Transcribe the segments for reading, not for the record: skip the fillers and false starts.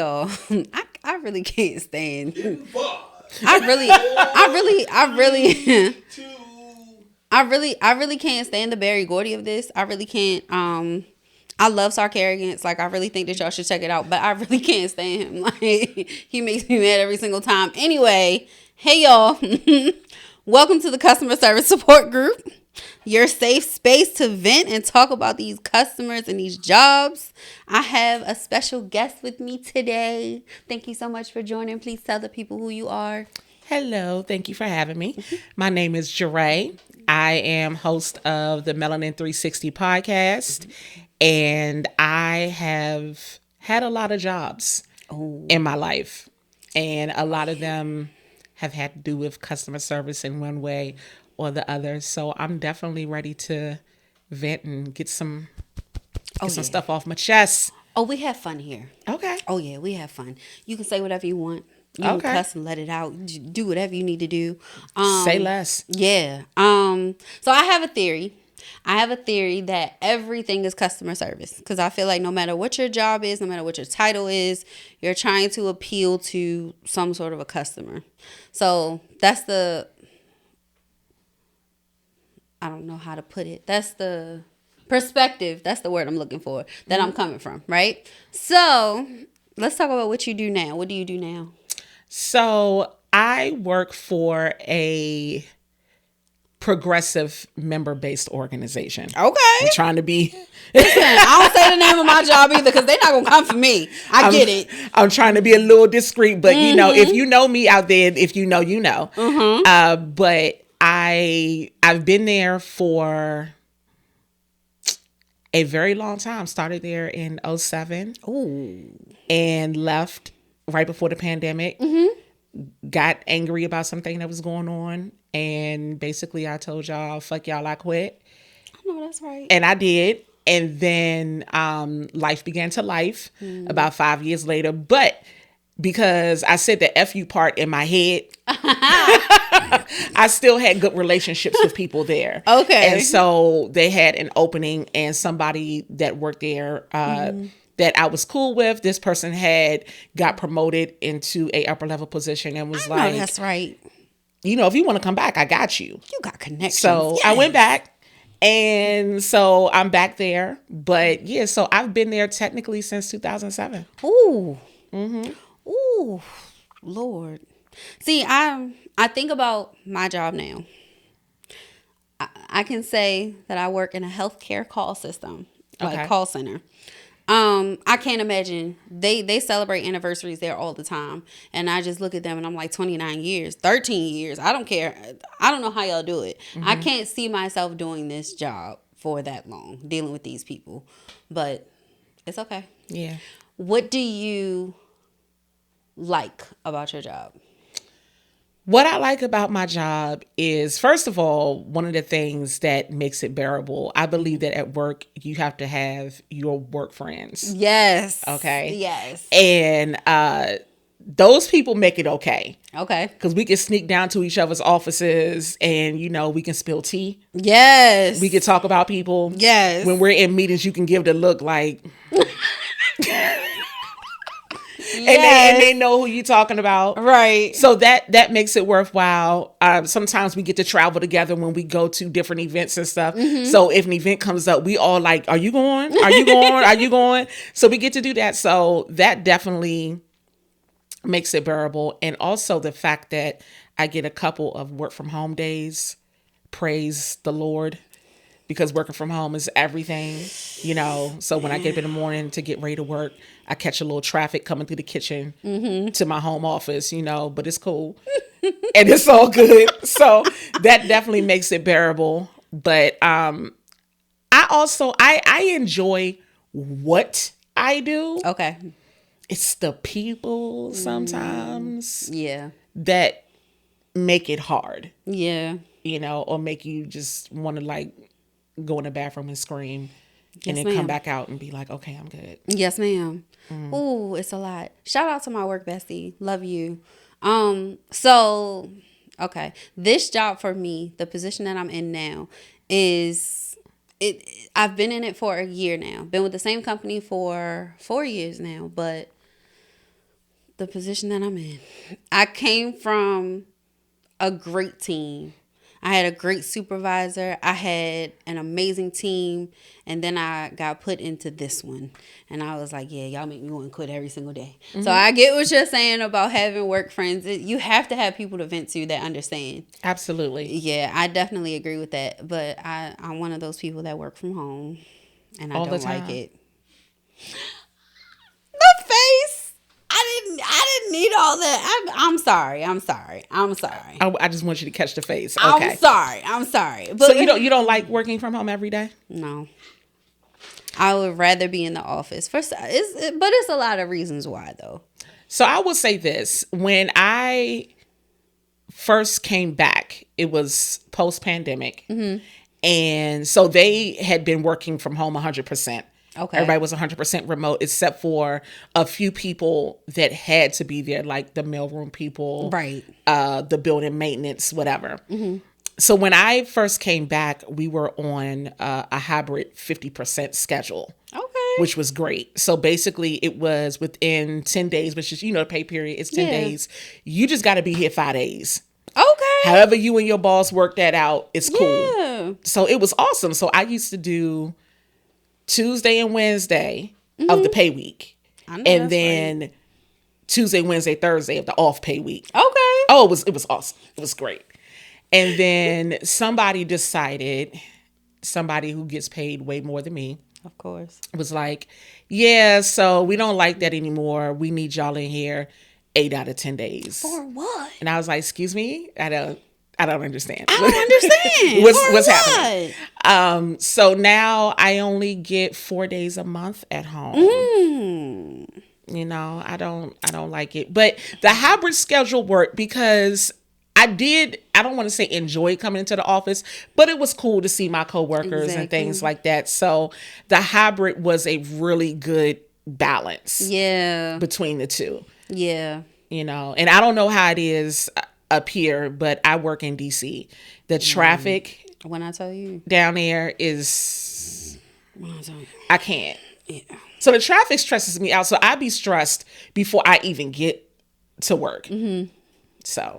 y'all. I really can't stand. I really can't stand the Berry Gordy of this. I really can't. I love Sarcarrogance. Like, I really think that y'all should check it out. But I really can't stand him. Like, he makes me mad every single time. Anyway, hey y'all. Welcome to the customer service support group. Your safe space to vent and talk about these customers and these jobs. I have a special guest with me today. Thank you so much for joining. Please tell the people who you are. Hello. Thank you for having me. My name is Jorae. I am host of the Melanin 360 podcast, and I have had a lot of jobs in my life, and a lot of them have had to do with customer service in one way or the other. So I'm definitely ready to vent and get some stuff off my chest. Oh, we have fun here. Okay. Oh, yeah, we have fun. You can say whatever you want. You can cuss and let it out. Do whatever you need to do. Say less. Yeah. So I have a theory. That everything is customer service. Because I feel like no matter what your job is, no matter what your title is, you're trying to appeal to some sort of a customer. So that's I don't know how to put it. That's the perspective. That's the word I'm looking for. That I'm coming from, right? So let's talk about what you do now. What do you do now? So I work for a progressive member-based organization. Okay. I'm trying to be... Listen, I don't say the name of my job either because they're not going to come for me. I get it. I'm trying to be a little discreet, but you know, if you know me out there, if you know, you know. But I've been there for a very long time. Started there in 2007. Ooh. And left right before the pandemic. Got angry about something that was going on. And basically I told y'all, fuck y'all, I quit. I know that's right. And I did. And then life began to life about 5 years later. But because I said the F you part in my head, I still had good relationships with people there. Okay. And so they had an opening, and somebody that worked there that I was cool with, this person had got promoted into a upper level position and was like, that's right. You know, if you want to come back, I got you. You got connections. So yes. I went back. And so I'm back there. But yeah, so I've been there technically since 2007. Ooh. Ooh. Lord. See, I think about my job now. I can say that I work in a healthcare call system, like call center. I can't imagine. They celebrate anniversaries there all the time. And I just look at them and I'm like, 29 years, 13 years. I don't care. I don't know how y'all do it. I can't see myself doing this job for that long, dealing with these people. But it's okay. Yeah. What do you like about your job? What I like about my job is, first of all, one of the things that makes it bearable. I believe that at work, you have to have your work friends. Yes. Okay. Yes. And those people make it okay. Okay. Because we can sneak down to each other's offices and, you know, we can spill tea. Yes. We can talk about people. Yes. When we're in meetings, you can give the look like... And they know who you're talking about. Right. So that makes it worthwhile. Sometimes we get to travel together when we go to different events and stuff. So if an event comes up, we all like, are you going? Are you going? Are you going? So we get to do that. So that definitely makes it bearable. And also the fact that I get a couple of work from home days. Praise the Lord. Because working from home is everything, you know. So when I get up in the morning to get ready to work, I catch a little traffic coming through the kitchen to my home office, you know, but it's cool. And it's all good. So that definitely makes it bearable. But I enjoy what I do. Okay. It's the people sometimes that make it hard. Yeah. You know, or make you just want to like go in the bathroom and scream and then come back out and be like, okay, I'm good. Yes, ma'am. Ooh, it's a lot. Shout out to my work bestie. Love you. So, okay. This job for me, the position that I'm in now I've been in it for a year now. Been with the same company for 4 years now, but the position that I'm in. I came from a great team. I had a great supervisor. I had an amazing team. And then I got put into this one. And I was like, yeah, y'all make me want to quit every single day. Mm-hmm. So I get what you're saying about having work friends. You have to have people to vent to that understand. Absolutely. Yeah, I definitely agree with that. But I'm one of those people that work from home. And I don't like it. The face. I didn't need all that. I'm sorry. I just want you to catch the face. Okay. I'm sorry. But so you don't like working from home every day? No. I would rather be in the office. But it's a lot of reasons why, though. So I will say this. When I first came back, it was post-pandemic. Mm-hmm. And so they had been working from home 100%. Okay. Everybody was 100% remote except for a few people that had to be there, like the mailroom people, right? The building maintenance, whatever. Mm-hmm. So when I first came back, we were on a hybrid 50% schedule. Okay. Which was great. So basically it was within 10 days, which is, the pay period is 10 days. You just got to be here 5 days. Okay. However you and your boss work that out, it's cool. Yeah. So it was awesome. So I used to do Tuesday and Wednesday of the pay week. And then right. Tuesday, Wednesday, Thursday of the off pay week. Okay. Oh, it was awesome. It was great. And then somebody who gets paid way more than me. Of course. Was like, yeah, so we don't like that anymore. We need y'all in here 8 out of 10 days. For what? And I was like, excuse me? I don't understand. I don't understand. What's happening? So now I only get 4 days a month at home. I don't like it. But the hybrid schedule worked because I don't want to say enjoy coming into the office, but it was cool to see my coworkers and things like that. So the hybrid was a really good balance. Yeah. Between the two. Yeah. And I don't know how it is up here, but I work in DC. The traffic when I tell you down there is I can't. Yeah. So the traffic stresses me out. So I be stressed before I even get to work. Mm-hmm. So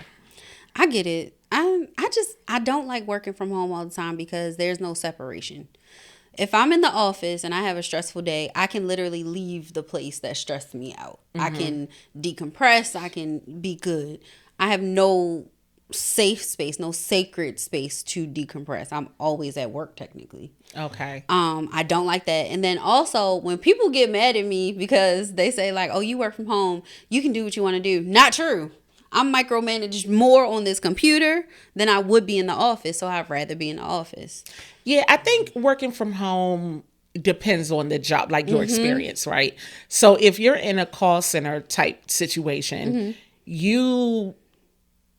I get it. I don't like working from home all the time because there's no separation. If I'm in the office and I have a stressful day, I can literally leave the place that stressed me out. Mm-hmm. I can decompress. I can be good. I have no safe space, no sacred space to decompress. I'm always at work technically. Okay. I don't like that. And then also when people get mad at me because they say like, oh, you work from home, you can do what you want to do. Not true. I'm micromanaged more on this computer than I would be in the office. So I'd rather be in the office. Yeah, I think working from home depends on the job, like your experience, right? So if you're in a call center type situation, you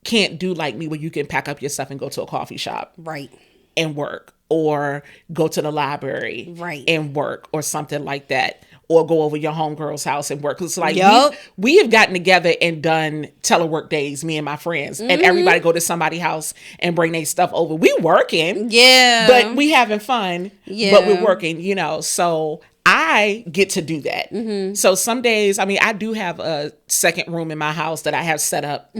can't do like me where you can pack up your stuff and go to a coffee shop. Right. And work, or go to the library. Right. And work, or something like that. Or go over your homegirl's house and work. It's like we have gotten together and done telework days, me and my friends, and everybody go to somebody's house and bring their stuff over. We working, but we having fun, but we're working, So I get to do that. So some days, I do have a second room in my house that I have set up.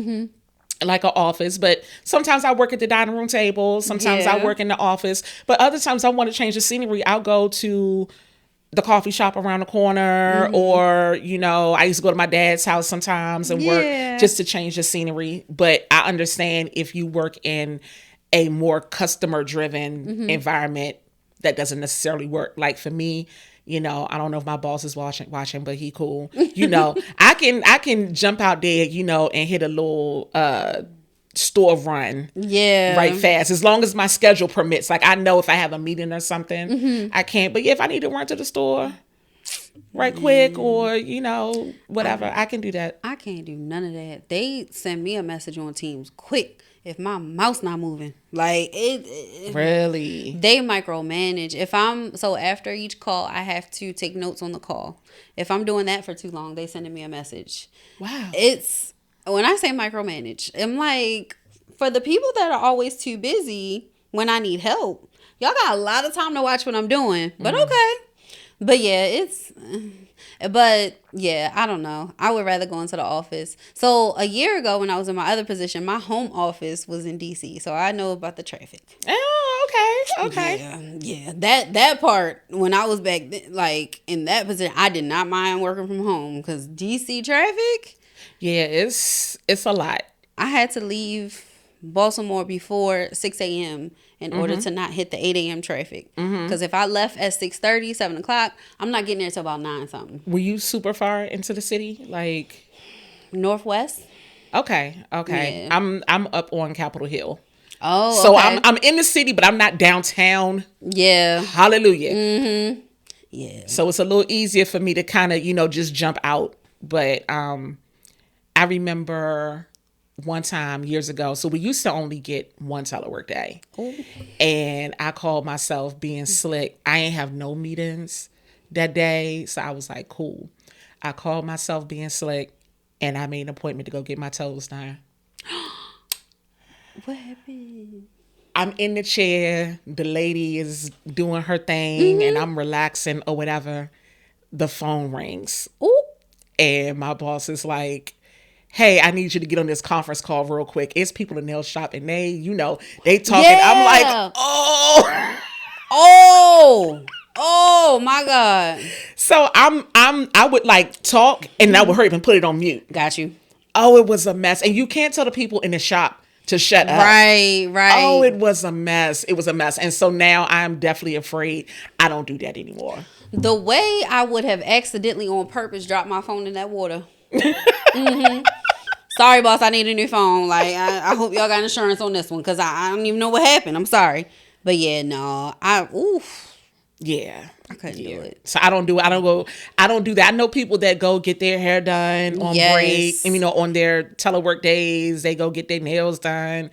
Like an office, but sometimes I work at the dining room table. Sometimes I work in the office, but other times I want to change the scenery. I'll go to the coffee shop around the corner, or, I used to go to my dad's house sometimes and work just to change the scenery. But I understand if you work in a more customer driven environment, that doesn't necessarily work. Like for me, I don't know if my boss is watching, but he cool. I can jump out there, and hit a little store run right fast, as long as my schedule permits. Like I know if I have a meeting or something, I can't. But if I need to run to the store right quick, or whatever, I can do that. I can't do none of that. They send me a message on Teams quick if my mouse not moving. Like it really, they micromanage. So after each call, I have to take notes on the call. If I'm doing that for too long, they sending me a message. Wow. When I say micromanage, I'm like, for the people that are always too busy when I need help, y'all got a lot of time to watch what I'm doing. But okay. But yeah, but yeah, I don't know. I would rather go into the office. So a year ago, when I was in my other position, my home office was in DC, so I know about the traffic. Oh, okay, okay. Yeah. That part when I was back like in that position, I did not mind working from home because DC traffic. Yeah, it's a lot. I had to leave Baltimore before 6 a.m. in order to not hit the 8 a.m. traffic. Because if I left at 6:30, 7 o'clock, I'm not getting there till about 9 something. Were you super far into the city? Like, Northwest? okay, okay. Yeah. I'm up on Capitol Hill. Oh, So okay. I'm in the city, but I'm not downtown. Yeah. Hallelujah. Yeah. So it's a little easier for me to kind of, just jump out. But I remember one time years ago. So we used to only get one telework day. Ooh. And I called myself being slick. I ain't have no meetings that day. So I was like, cool. I called myself being slick and I made an appointment to go get my toes done. What happened? I'm in the chair. The lady is doing her thing and I'm relaxing or whatever. The phone rings. Ooh. And my boss is like, hey, I need you to get on this conference call real quick. It's people in nail shop and they talking. Yeah. I'm like, oh. Oh my God. So I would like talk and I would hurry up and put it on mute. Got you. Oh, it was a mess. And you can't tell the people in the shop to shut up. Right. Oh, it was a mess. It was a mess. And so now I'm definitely afraid I don't do that anymore. The way I would have accidentally on purpose dropped my phone in that water. Sorry, boss, I need a new phone. Like, I hope y'all got insurance on this one because I don't even know what happened. I'm sorry. But yeah, no. Yeah. I couldn't do it. So I don't do that. I know people that go get their hair done on break and, on their telework days, they go get their nails done.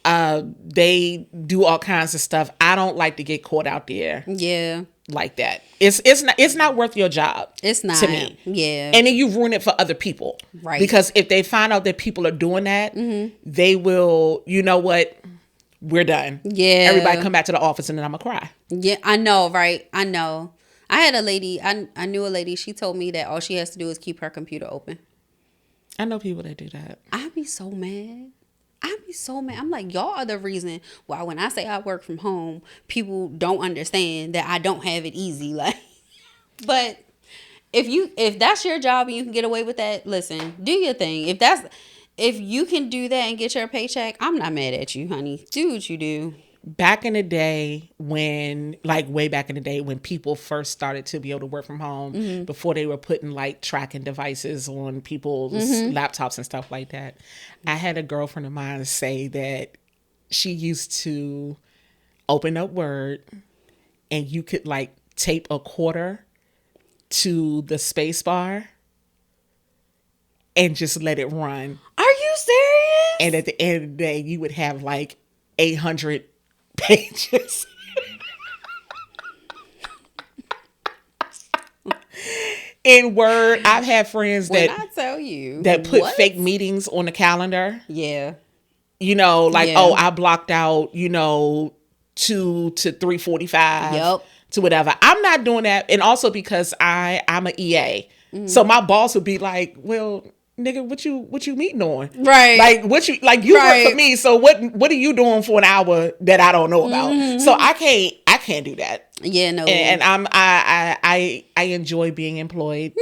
They do all kinds of stuff. I don't like to get caught out there. Yeah. Like that. It's not worth your job. It's not. To me. Yeah. And then you ruin it for other people. Right. Because if they find out that people are doing that, they will, you know what? We're done. Yeah. Everybody come back to the office and then I'm going to cry. Yeah, I know, right? I know. I had a lady, I knew a lady, she told me that all she has to do is keep her computer open. I know people that do that. I'd be so mad. I'm like, y'all are the reason why when I say I work from home, people don't understand that I don't have it easy. Like, but if that's your job and you can get away with that, listen, do your thing. If you can do that and get your paycheck, I'm not mad at you, honey. Do what you do. Back in the day way back in the day when people first started to be able to work from home, before they were putting like tracking devices on people's laptops and stuff like that, I had a girlfriend of mine say that she used to open up Word and you could like tape a quarter to the space bar and just let it run. Are you serious? And at the end of the day, you would have like 800 pages. In Word, I've had friends when I tell you that put fake meetings on the calendar. Yeah. I blocked out, 2 to 3:45. Yep. To whatever. I'm not doing that. And also because I'm an EA. So my boss would be like, well, nigga, what you meeting on? Right. Like you work for me. So what are you doing for an hour that I don't know about? So I can't do that. Yeah, no. And I enjoy being employed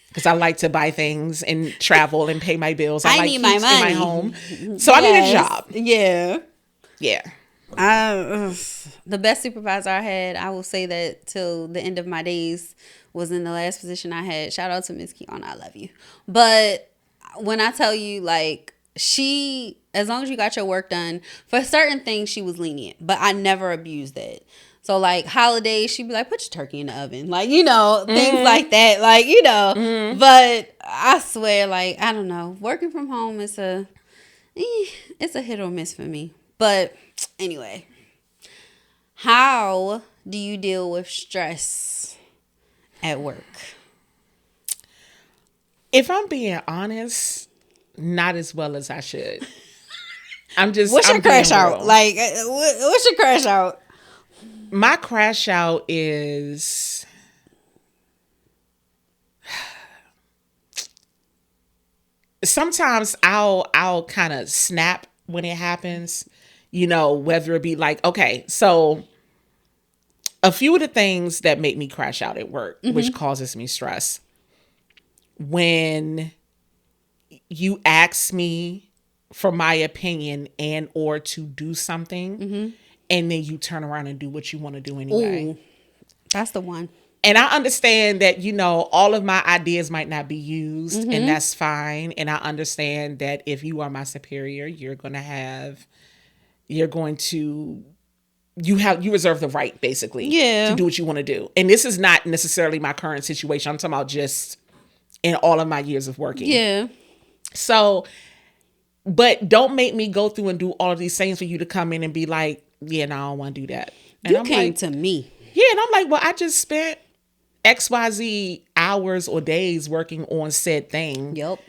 because I like to buy things and travel and pay my bills. I like need my keys money in my home. So I need a job. Yeah. Yeah. The best supervisor I had, I will say that till the end of my days, was in the last position I had. Shout out to Miss Kiana, I love you. But when I tell you, like, she, as long as you got your work done, for certain things she was lenient, but I never abused that. So like holidays, she'd be like, put your turkey in the oven. Like, things like that. Like, but I swear, like, I don't know. Working from home is it's a hit or miss for me. But anyway, how do you deal with stress at work? If I'm being honest, not as well as I should. What's your crash out? Like, what's your crash out? My crash out is sometimes I'll kind of snap when it happens, you know, whether it be like, okay, so a few of the things that make me crash out at work, which causes me stress, when you ask me for my opinion and or to do something, and then you turn around and do what you want to do anyway. Ooh, that's the one. And I understand that, you know, all of my ideas might not be used, and that's fine. And I understand that if you are my superior, you reserve the right basically to do what you want to do. And this is not necessarily my current situation. I'm talking about just in all of my years of working. Yeah. So, but don't make me go through and do all of these things for you to come in and be like, yeah, no, I don't want to do that. And You I'm came like, to me. yeah. And I'm like, well, I just spent XYZ hours or days working on said thing. Yep.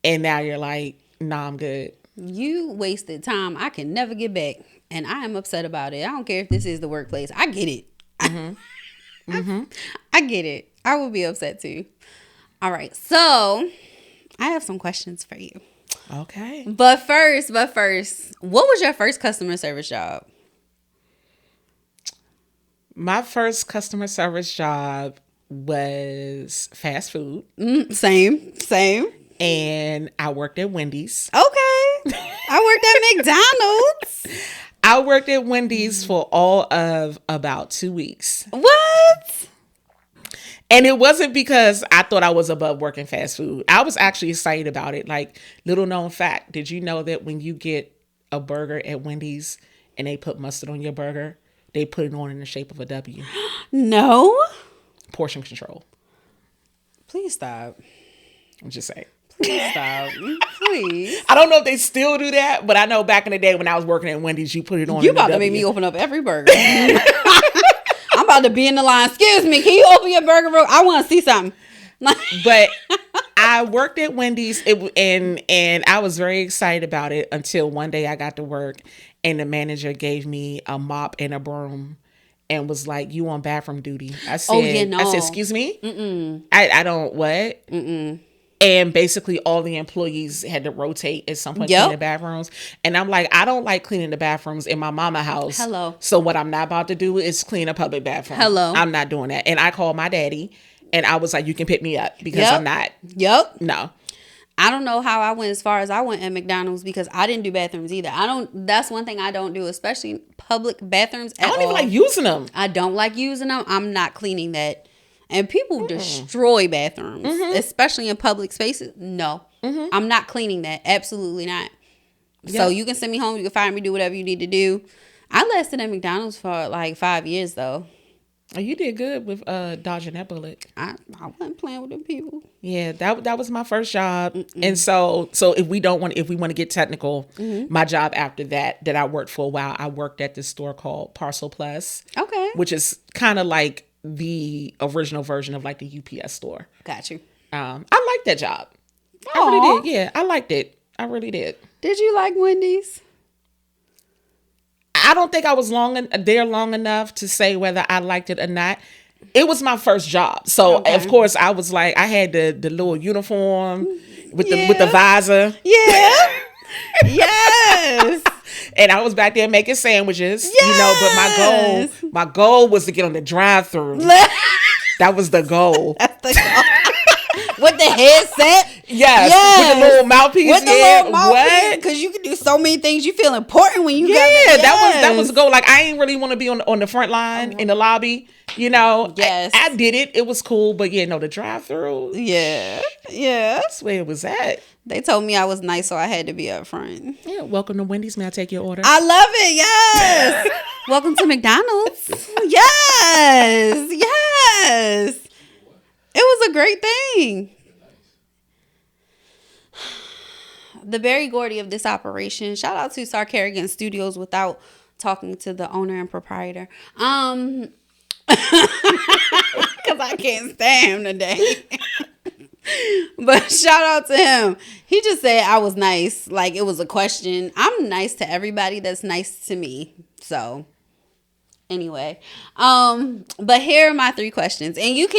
And now you're like, nah, I'm good. You wasted time I can never get back. And I am upset about it. I don't care if this is the workplace. I get it. I get it. I would be upset too. All right. So I have some questions for you. Okay. But first, what was your first customer service job? My first customer service job was fast food. Same. And I worked at Wendy's. Okay. I worked at McDonald's. I worked at Wendy's for all of about 2 weeks. What? And it wasn't because I thought I was above working fast food. I was actually excited about it. Like, little known fact, did you know that when you get a burger at Wendy's and they put mustard on your burger, they put it on in the shape of a W? No. Portion control. Please stop. I'm just saying. Please stop. Please. I don't know if they still do that, but I know back in the day when I was working at Wendy's, you put it on. You about to make me open up every burger. I'm about to be in the line. Excuse me, can you open your burger room? I want to see something. But I worked at Wendy's and I was very excited about it until one day I got to work and the manager gave me a mop and a broom and was like, "You on bathroom duty?" I said, Oh, yeah, no. I said, "Excuse me? I don't what?" And basically all the employees had to rotate at some point clean the bathrooms. And I'm like, I don't like cleaning the bathrooms in my mama house. Hello. So what I'm not about to do is clean a public bathroom. Hello. I'm not doing that. And I called my daddy and I was like, you can pick me up because I'm not. No. I don't know how I went as far as I went at McDonald's because I didn't do bathrooms either. That's one thing I don't do, especially public bathrooms at all. I don't even like using them. I don't like using them. I'm not cleaning that. And people destroy bathrooms, especially in public spaces. No, I'm not cleaning that. Absolutely not. So you can send me home. You can fire me, do whatever you need to do. I lasted at McDonald's for like 5 years though. Oh, you did good with dodging that bullet. I wasn't playing with them people. Yeah, that was my first job. And so if we want to get technical, my job after that I worked for a while, I worked at this store called Parcel Plus. Okay. Which is kind of like the original version of like the UPS store. Got you. I liked that job. I really did. Yeah, I liked it. I really did. Did you like Wendy's? I don't think I was there long enough to say whether I liked it or not. It was my first job. So of course I was like, I had the little uniform with the visor. Yeah. Yes. And I was back there making sandwiches, you know, but my goal was to get on the drive-thru. That was the goal. That's the goal. With the headset? Yes. With the little mouthpiece. With the little mouthpiece. Because you can do so many things. You feel important when you got that was the goal. Like, I ain't really want to be on the front line in the lobby, you know. Yes. I did it. It was cool. But, yeah, no, the drive-thru. Yeah. That's where it was at. They told me I was nice, so I had to be up front. Yeah, welcome to Wendy's. May I take your order? I love it. Yes. Welcome to McDonald's. Yes. It was a great thing. The Barry Gordy of this operation. Shout out to Sar Kerrigan Studios without talking to the owner and proprietor. Because I can't stand him today. But shout out to him. He just said I was nice. Like it was a question. I'm nice to everybody that's nice to me. So anyway. But here are my 3 questions. And you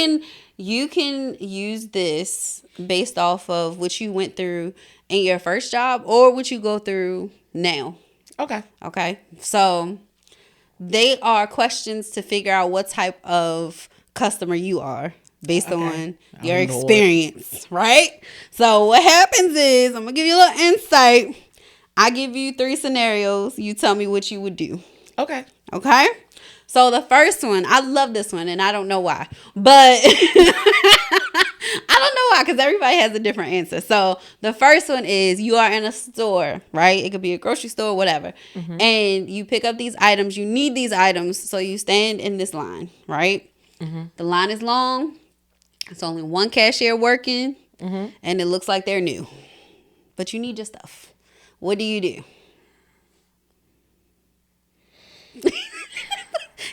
can use this based off of what you went through in your first job or what you go through now. Okay. Okay. So they are questions to figure out what type of customer you are based on your experience, right? So what happens is, I'm going to give you a little insight. I give you 3 scenarios. You tell me what you would do. Okay. Okay? So the first one, I love this one and I don't know why. But I don't know why, because everybody has a different answer. So the first one is, you are in a store, right? It could be a grocery store, whatever. Mm-hmm. And you pick up these items. You need these items. So you stand in this line, right? Mm-hmm. The line is long. It's only one cashier working. Mm-hmm. And it looks like they're new. But you need your stuff. What do you do?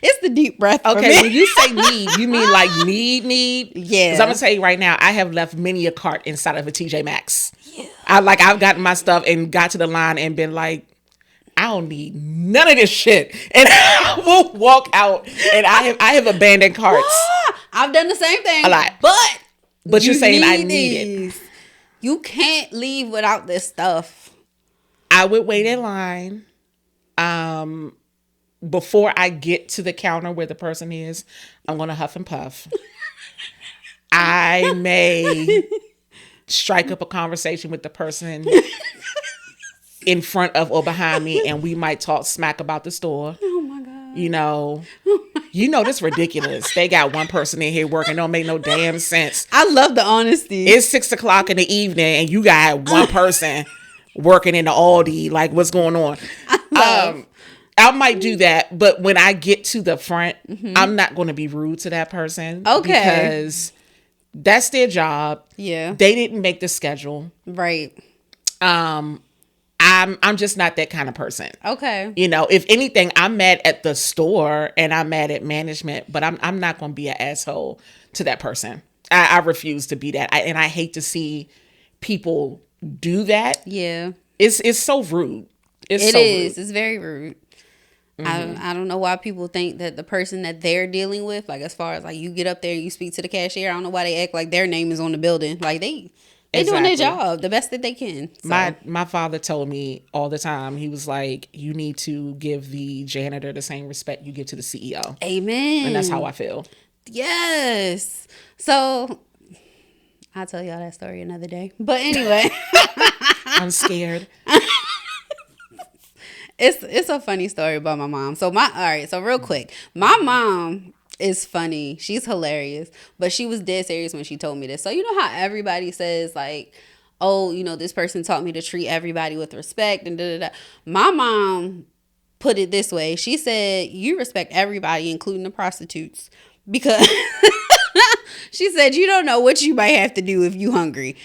It's the deep breath. Okay, when you say need, you mean like need? Yeah. Because I'm gonna tell you right now, I have left many a cart inside of a TJ Maxx. Yeah. I've gotten my stuff and got to the line and been like, I don't need none of this shit, and I will walk out. And I have abandoned carts. I've done the same thing a lot, but you're saying I need it. You can't leave without this stuff. I would wait in line. Before I get to the counter where the person is, I'm going to huff and puff. I may strike up a conversation with the person in front of or behind me, and we might talk smack about the store. Oh my God. This is ridiculous. They got one person in here working, don't make no damn sense. I love the honesty. It's 6:00 in the evening and you got one person working in the Aldi. Like, what's going on? I might do that, but when I get to the front, mm-hmm. I'm not going to be rude to that person. Okay. Because that's their job. Yeah. They didn't make the schedule. Right. I'm just not that kind of person. Okay. If anything, I'm mad at the store and I'm mad at management, but I'm not going to be an asshole to that person. I refuse to be that. And I hate to see people do that. Yeah. It's so rude. It is. It's very rude. Mm-hmm. I don't know why people think that the person that they're dealing with, like as far as like you get up there and you speak to the cashier, I don't know why they act like their name is on the building. Like they doing their job the best that they can. So. My father told me all the time, he was like, you need to give the janitor the same respect you give to the CEO. Amen. And that's how I feel. Yes. So I'll tell y'all that story another day. But anyway. I'm scared. It's a funny story about my mom. So real quick. My mom is funny. She's hilarious. But she was dead serious when she told me this. So you know how everybody says like, oh, this person taught me to treat everybody with respect and da da da. My mom put it this way. She said, you respect everybody, including the prostitutes. Because she said, you don't know what you might have to do if you hungry.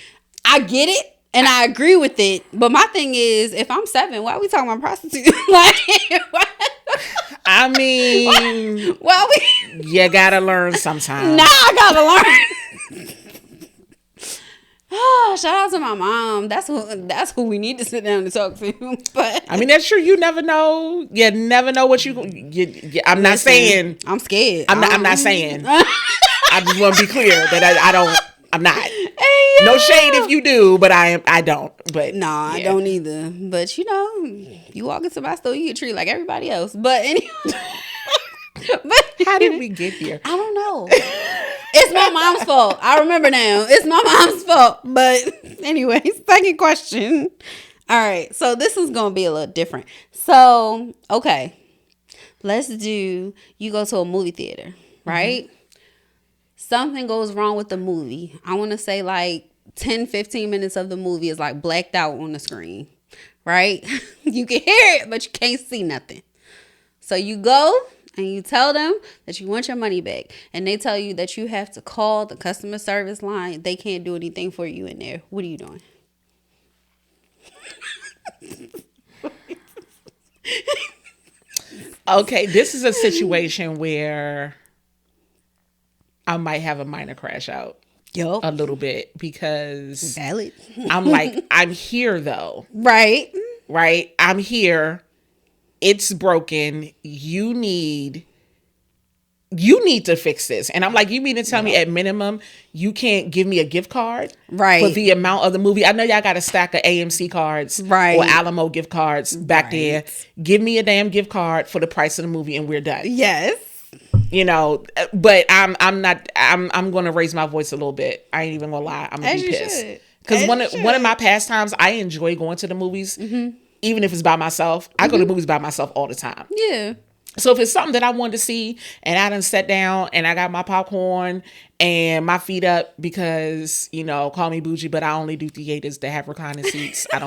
I get it. And I agree with it. But my thing is, if I'm 7, why are we talking about prostitutes? I mean, you gotta learn sometime. Nah, I gotta learn. Oh, shout out to my mom. That's who we need to sit down and talk to. But I mean, that's true. You never know. You never know what I'm not saying. I'm scared. I'm not saying. I just want to be clear that I don't. I'm not. Hey, no shade if you do, but I don't. But nah, yeah. I don't either. But you walk into my store, you get treated like everybody else. But anyway. How did we get here? I don't know. It's my mom's fault. I remember now. It's my mom's fault. But anyway, second question. All right. So this is going to be a little different. So, okay. Let's do, you go to a movie theater, right? Mm-hmm. Something goes wrong with the movie. I want to say like 10, 15 minutes of the movie is like blacked out on the screen, right? You can hear it, but you can't see nothing. So you go and you tell them that you want your money back. And they tell you that you have to call the customer service line. They can't do anything for you in there. What are you doing? Okay, this is a situation where I might have a minor crash out. Yup. A little bit because valid. I'm like, I'm here though. Right. I'm here. It's broken. You need you need to fix this. And I'm like, you mean to tell me at minimum you can't give me a gift card for the amount of the movie? I know y'all got a stack of AMC cards or Alamo gift cards back there. Give me a damn gift card for the price of the movie and we're done. Yes. You know, but I'm gonna raise my voice a little bit. I ain't even gonna lie. I'm gonna be pissed. Because one of my pastimes, I enjoy going to the movies, even if it's by myself. I go to the movies by myself all the time. Yeah. So if it's something that I wanted to see and I done sat down and I got my popcorn and my feet up because, you know, call me bougie, but I only do theaters that have reclining seats. I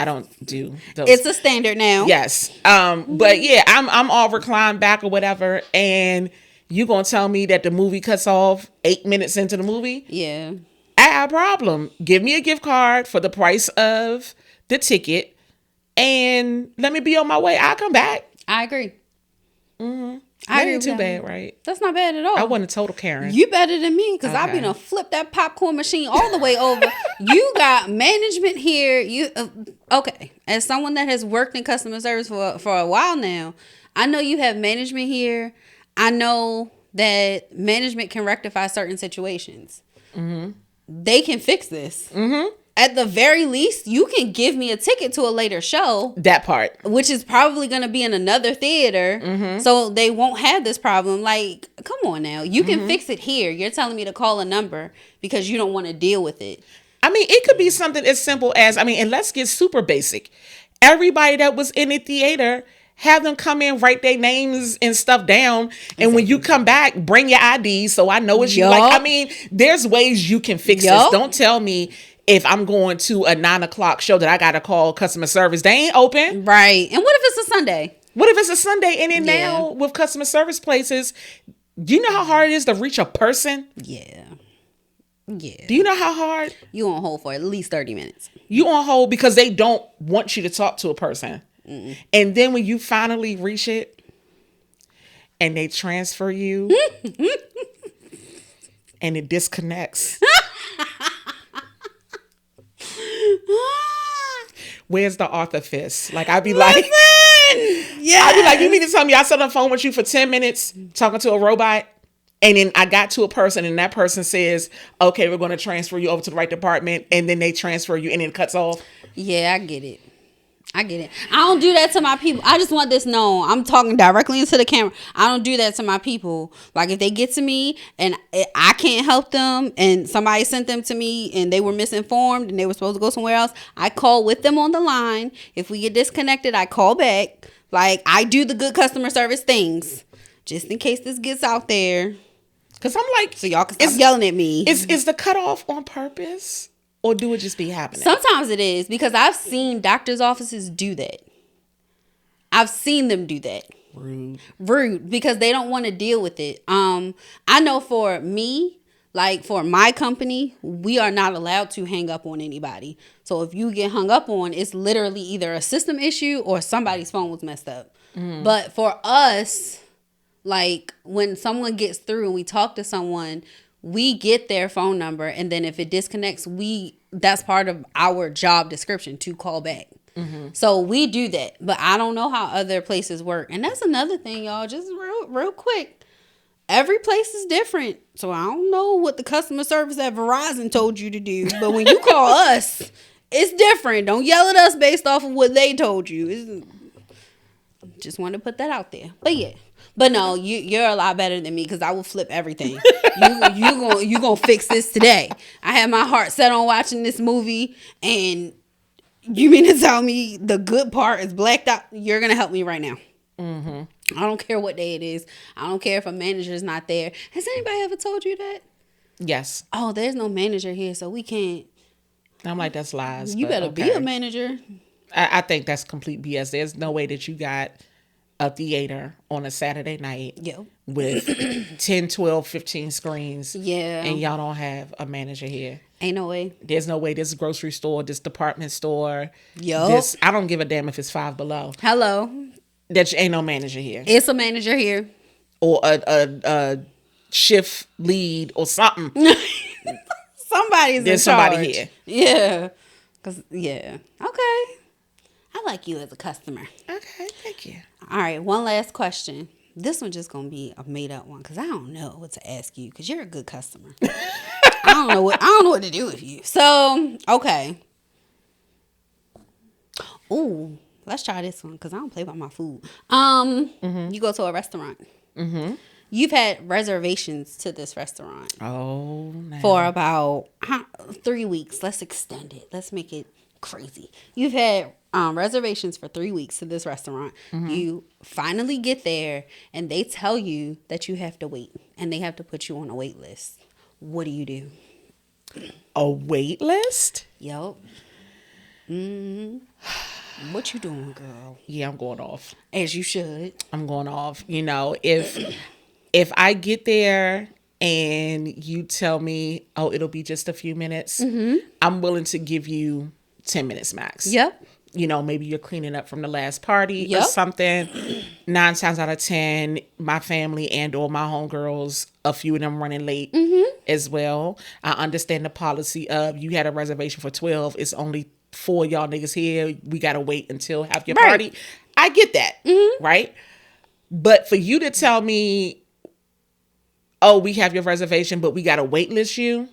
don't do those. It's a standard now. Yes. But yeah, I'm all reclined back or whatever. And you gonna tell me that the movie cuts off 8 minutes into the movie? Yeah. I have a problem. Give me a gift card for the price of the ticket and let me be on my way. I'll come back. I agree. Mm-hmm. That ain't too bad, right? That's not bad at all. I wasn't a total Karen. You better than me because I be done flip that popcorn machine all the way over. You got management here. You okay? As someone that has worked in customer service for a while now, I know you have management here. I know that management can rectify certain situations. Mm-hmm. They can fix this. Mm-hmm. At the very least, you can give me a ticket to a later show. That part. Which is probably going to be in another theater. Mm-hmm. So they won't have this problem. Like, come on now. You can fix it here. You're telling me to call a number because you don't want to deal with it. I mean, it could be something as simple as, and let's get super basic. Everybody that was in the theater, have them come in, write their names and stuff down. And when you come back, bring your ID so I know it's you. Like, there's ways you can fix this. Don't tell me if I'm going to a 9:00 show that I got to call customer service. They ain't open. Right. And what if it's a Sunday? What if it's a Sunday? And then now with customer service places, do you know how hard it is to reach a person? Yeah. Yeah. Do you know how hard? You on hold for at least 30 minutes. You on hold because they don't want you to talk to a person. Mm-mm. And then when you finally reach it and they transfer you and it disconnects. Where's the artifice? Like, I'd be like, I'd be like, you mean to tell me I sat on the phone with you for 10 minutes talking to a robot? And then I got to a person and that person says, okay, we're going to transfer you over to the right department. And then they transfer you and then it cuts off. Yeah, I get it. I don't do that to my people. I just want this known. I'm talking directly into the camera. I don't do that to my people. Like, if they get to me and I can't help them and somebody sent them to me and they were misinformed and they were supposed to go somewhere else, I call with them on the line. If we get disconnected, I call back. Like, I do the good customer service things just in case this gets out there. Because I'm like, so y'all can stop yelling at me. Is the cutoff on purpose? Or do it just be happening? Sometimes it is, because I've seen doctors' offices do that. I've seen them do that. Rude, because they don't want to deal with it. I know for me, like for my company, we are not allowed to hang up on anybody. So if you get hung up on, it's literally either a system issue or somebody's phone was messed up. But for us, like when someone gets through and we talk to someone, we get their phone number, and then if it disconnects, that's part of our job description to call back. So we do that, but I don't know how other places work. And that's another thing, y'all, just real quick. Every place is different. So I don't know what the customer service at Verizon told you to do, but when you call us, it's different. Don't yell at us based off of what they told you. Just want to put that out there. But yeah. But no, you're a lot better than me because I will flip everything. You gonna fix this today. I had my heart set on watching this movie, and you mean to tell me the good part is blacked out? You're gonna help me right now. I don't care what day it is. I don't care if a manager's not there. Has anybody ever told you that? Yes. Oh, there's no manager here, so we can't. I'm like, that's lies. You better be a manager. I think that's complete BS. There's no way that you got a theater on a Saturday night with 10, 12, 15 screens. Yeah. And y'all don't have a manager here. Ain't no way. There's no way this grocery store, this department store. This, I don't give a damn if it's Five Below. Hello. That ain't no manager here. It's a manager here. Or a shift lead or something. There's in somebody charge. Here. Yeah. Okay. I like you as a customer. Okay, thank you. All right, one last question. This one just gonna be a made up one because I don't know what to ask you because you're a good customer. I don't know what to do with you. So okay. Ooh, let's try this one because I don't play by my food. You go to a restaurant. You've had reservations to this restaurant. Oh, man. For about 3 weeks. Let's extend it. Let's make it crazy. You've had reservations for 3 weeks to this restaurant. You finally get there and they tell you that you have to wait and they have to put you on a wait list. What do you do? A wait list? Yep. What you doing, girl? Yeah, I'm going off. As you should. I'm going off. You know, if I get there and you tell me, oh, it'll be just a few minutes, I'm willing to give you 10 minutes max. Yep. You know, maybe you're cleaning up from the last party Yep. or something. 9 times out of 10, my family and or my homegirls, a few of them running late as well. I understand the policy of you had a reservation for 12. It's only 4 y'all niggas here. We got to wait until half your party. I get that. Right. But for you to tell me, oh, we have your reservation, but we got to wait list you.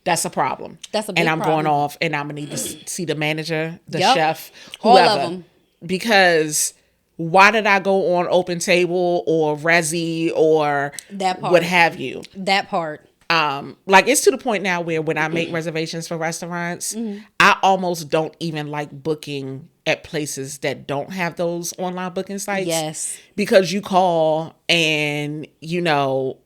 That's a problem. That's a big And I'm problem. going off and I'm going to need to see the manager, the Yep. chef, All whoever. of them. Because why did I go on Open Table or Resi or That part. what have you? That part. Like it's to the point now where when I make reservations for restaurants, I almost don't even like booking at places that don't have those online booking sites. Yes. Because you call and, you know,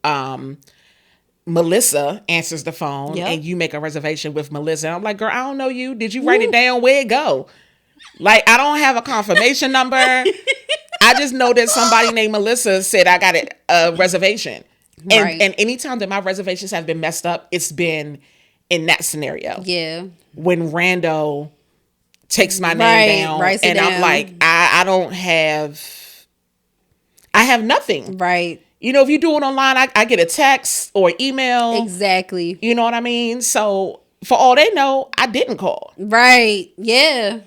Melissa answers the phone and you make a reservation with Melissa. I'm like, girl, I don't know you. Did you write it down? Where it go? Like, I don't have a confirmation number. I just know that somebody named Melissa said I got a reservation. Right. And anytime that my reservations have been messed up, it's been in that scenario. Yeah. When rando takes my name down writes it and I'm down. like, I have nothing. Right. You know, if you do it online, I get a text or email. Exactly. You know what I mean? So for all they know, I didn't call. Right. Yeah.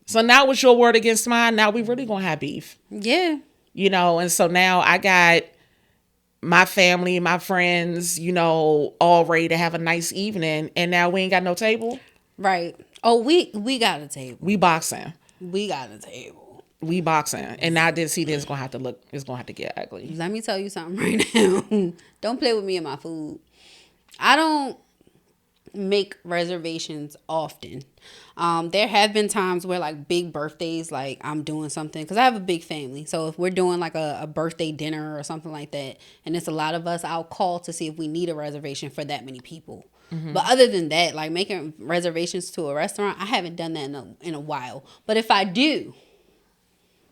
So now it's your word against mine. Now we really gonna have beef. Yeah. You know, and so now I got my family, my friends, you know, all ready to have a nice evening. And now we ain't got no table. Right. Oh, we got a table. We boxing. We got a table. We boxing. And now I did see this gonna have to get ugly. Let me tell you something right now. Don't play with me and my food. I don't make reservations often. There have been times where like big birthdays, like I'm doing something because I have a big family. So if we're doing like a birthday dinner or something like that, and it's a lot of us, I'll call to see if we need a reservation for that many people. But other than that, like making reservations to a restaurant, I haven't done that in a while. But if I do,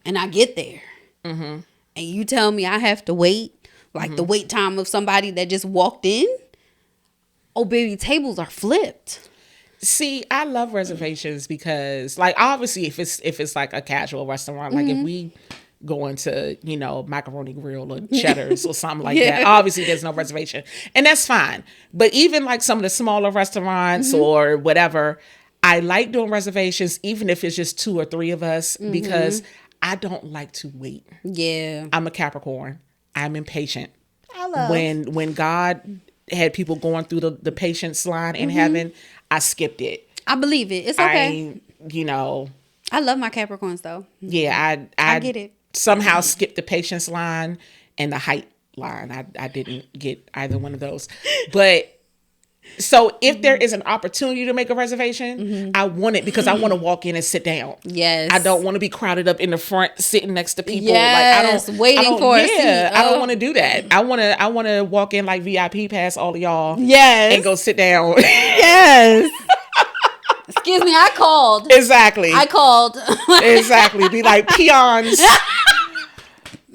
and I get there, and you tell me I have to wait, like the wait time of somebody that just walked in, oh baby, tables are flipped. See, I love reservations because, like, obviously, if it's like a casual restaurant, like if we go into, you know, Macaroni Grill or Cheddar's or something like that, obviously there's no reservation, and that's fine. But even like some of the smaller restaurants or whatever, I like doing reservations, even if it's just 2 or 3 of us, because I don't like to wait. Yeah, I'm a Capricorn. I'm impatient. I love When God had people going through the patience line in heaven, I skipped it. I believe it. It's okay. You know, I love my Capricorns though. yeah, I get it. Somehow skipped the patience line and the height line. I didn't get either one of those. But so if there is an opportunity to make a reservation, I want it because I want to walk in and sit down. Yes. I don't want to be crowded up in the front sitting next to people. Yes, Like waiting for a seat. I don't want to do that. I want to walk in like VIP past all of y'all. Yes. And go sit down. Yes. Excuse me, I called. Exactly. I called. Exactly. Be like peons.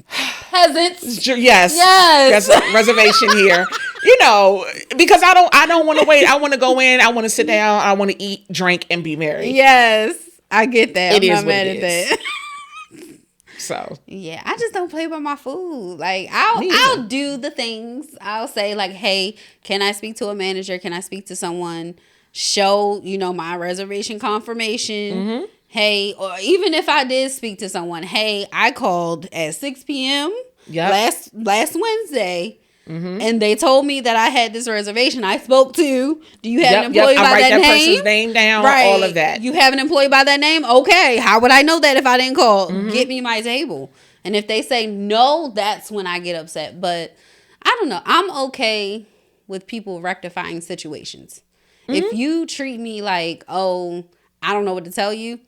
Peasants. Yes. Yes. That's a reservation here. You know, because I don't want to wait. I want to go in. I want to sit down. I want to eat, drink, and be merry. Yes. I get that. It I'm is not what mad it at is. that. So Yeah, I just don't play by my food. Like Me I'll either. do the things. I'll say like, "Hey, can I speak to a manager? Can I speak to someone?" Show, you know, my reservation confirmation. hey, or even if I did speak to someone, hey, I called at 6 p.m. last Wednesday. And they told me that I had this reservation. I spoke to. Do you have an employee by I write that name? person's name down. Right. All of that. You have an employee by that name? Okay. How would I know that if I didn't call? Get me my table. And if they say no, that's when I get upset. But I don't know. I'm okay with people rectifying situations. If you treat me like, oh, I don't know what to tell you,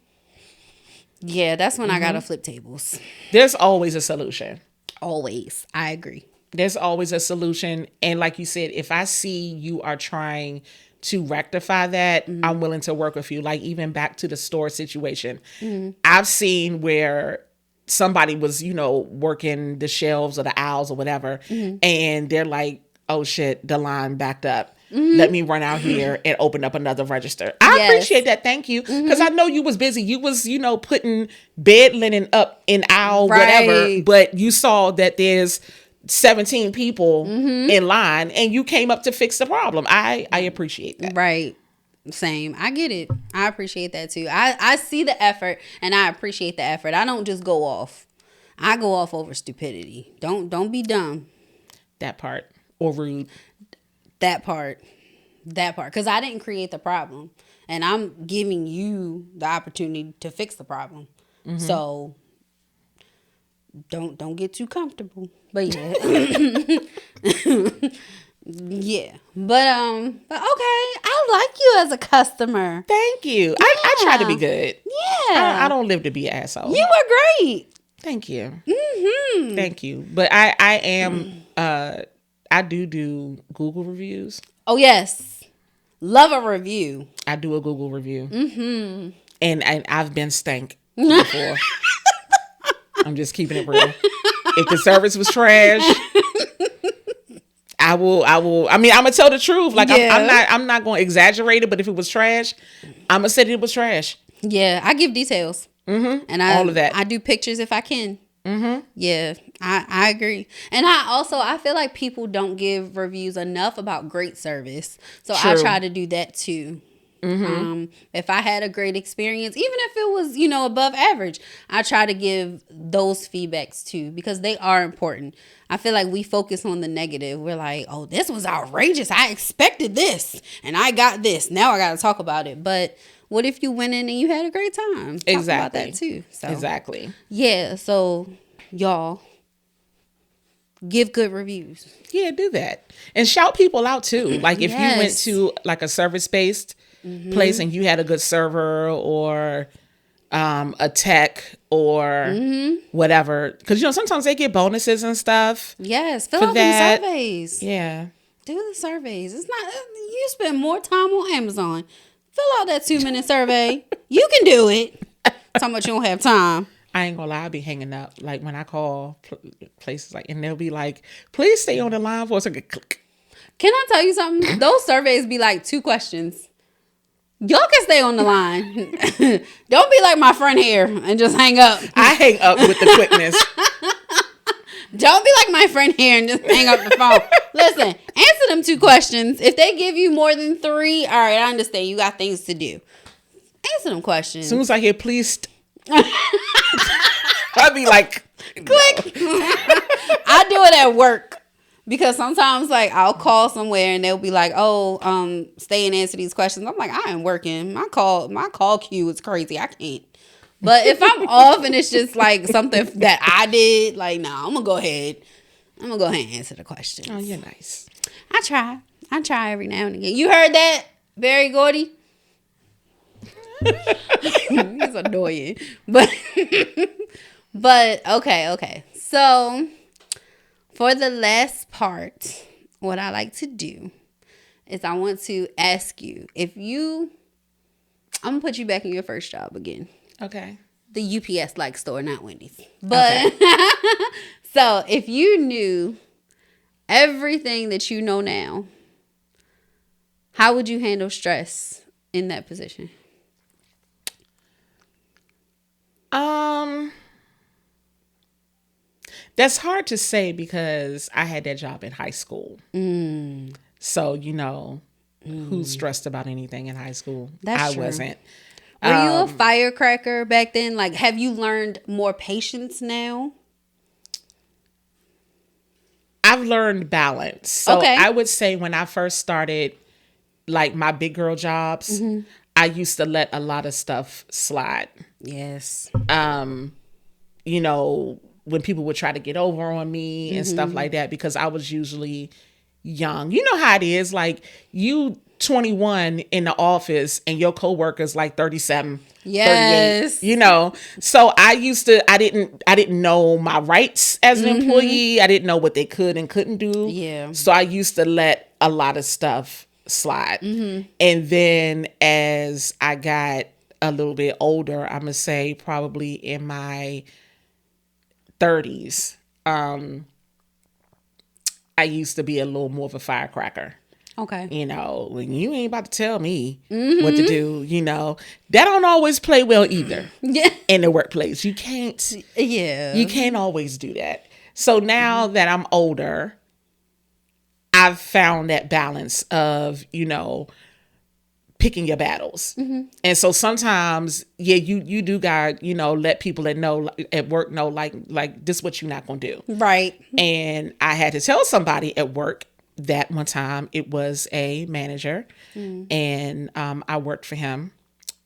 yeah, that's when I gotta flip tables. There's always a solution. Always. I agree. There's always a solution. And like you said, if I see you are trying to rectify that, I'm willing to work with you. Like even back to the store situation. I've seen where somebody was, working the shelves or the aisles or whatever. And they're like, oh shit, the line backed up. Let me run out here and open up another register. I appreciate that. Thank you. Because I know you was busy. You was, putting bed linen up in aisle, whatever. But you saw that there's 17 people in line and you came up to fix the problem. I appreciate that. Right. Same. I get it. I appreciate that too. I see the effort and I appreciate the effort. I don't just go off. I go off over stupidity. Don't be dumb. That part. Or rude. That part. Because I didn't create the problem. And I'm giving you the opportunity to fix the problem. So don't get too comfortable. But yeah. Yeah. But okay. I like you as a customer. Thank you. Yeah. I try to be good. Yeah. I don't live to be an asshole. You were great. Thank you. Thank you. But I am I do Google reviews. Oh yes. Love a review. I do a Google review. And I've been stank before. I'm just keeping it real. If the service was trash, I will. I mean, I'm gonna tell the truth. Like I'm not going to exaggerate it. But if it was trash, I'm gonna say it was trash. Yeah, I give details. And all of that. I do pictures if I can. Yeah, I agree. And I feel like people don't give reviews enough about great service. So I try to do that too. If I had a great experience, even if it was, above average, I try to give those feedbacks too, because they are important. I feel like we focus on the negative. We're like, oh, this was outrageous. I expected this and I got this. Now I got to talk about it. But what if you went in and you had a great time? Talk about that too. So, exactly. Yeah. So y'all give good reviews. Yeah, do that. And shout people out too. Like if you went to like a service-based place and you had a good server or a tech or whatever. Because, sometimes they get bonuses and stuff. Yes. Fill out them surveys. Yeah. Do the surveys. It's not, you spend more time on Amazon. Fill out that 2-minute survey. You can do it. Talking about you don't have time. I ain't gonna lie, I'll be hanging up. Like when I call places and they'll be like, please stay on the line for a second. Click. Can I tell you something? Those surveys be like 2 questions. Y'all can stay on the line. Don't be like my friend here and just hang up. I hang up with the quickness. Don't be like my friend here and just hang up the phone. Listen, answer them 2 questions. If they give you more than 3, all right, I understand. You got things to do. Answer them questions. As soon as I hear please, I'll be like, click. I do it at work. Because sometimes, I'll call somewhere and they'll be like, "Oh, stay and answer these questions." I'm like, "I am working. My call queue is crazy. I can't." But if I'm off and it's just something that I did, nah, I'm gonna go ahead. I'm gonna go ahead and answer the questions. Oh, you're nice. I try every now and again. You heard that, Barry Gordy? He's annoying, but okay. So. For the last part, what I like to do is I want to ask you I'm going to put you back in your first job again. Okay. The UPS store, not Wendy's. But, okay. So if you knew everything that you know now, how would you handle stress in that position? That's hard to say because I had that job in high school. So, who's stressed about anything in high school? That's I true. wasn't. Were you a firecracker back then? Like, have you learned more patience now? I've learned balance. So Okay. I would say when I first started like my big girl jobs, I used to let a lot of stuff slide. Yes. You know, when people would try to get over on me and stuff like that, because I was usually young. You know how it is. Like you 21 in the office and your coworkers like 37, 38, Yes. you know. So I didn't know my rights as an employee. I didn't know what they could and couldn't do. Yeah. So I used to let a lot of stuff slide. And then as I got a little bit older, I'm gonna say probably in my 30s, I used to be a little more of a firecracker. Okay. You know, when you ain't about to tell me what to do, you know, that don't always play well either Yeah. in the workplace. You can't Yeah. always do that. So now that I'm older, I've found that balance of, you know, picking your battles. And so sometimes, yeah, you do got, you know, let people that know at work know like this what you're not gonna do. Right. And I had to tell somebody at work that one time. It was a manager, and I worked for him.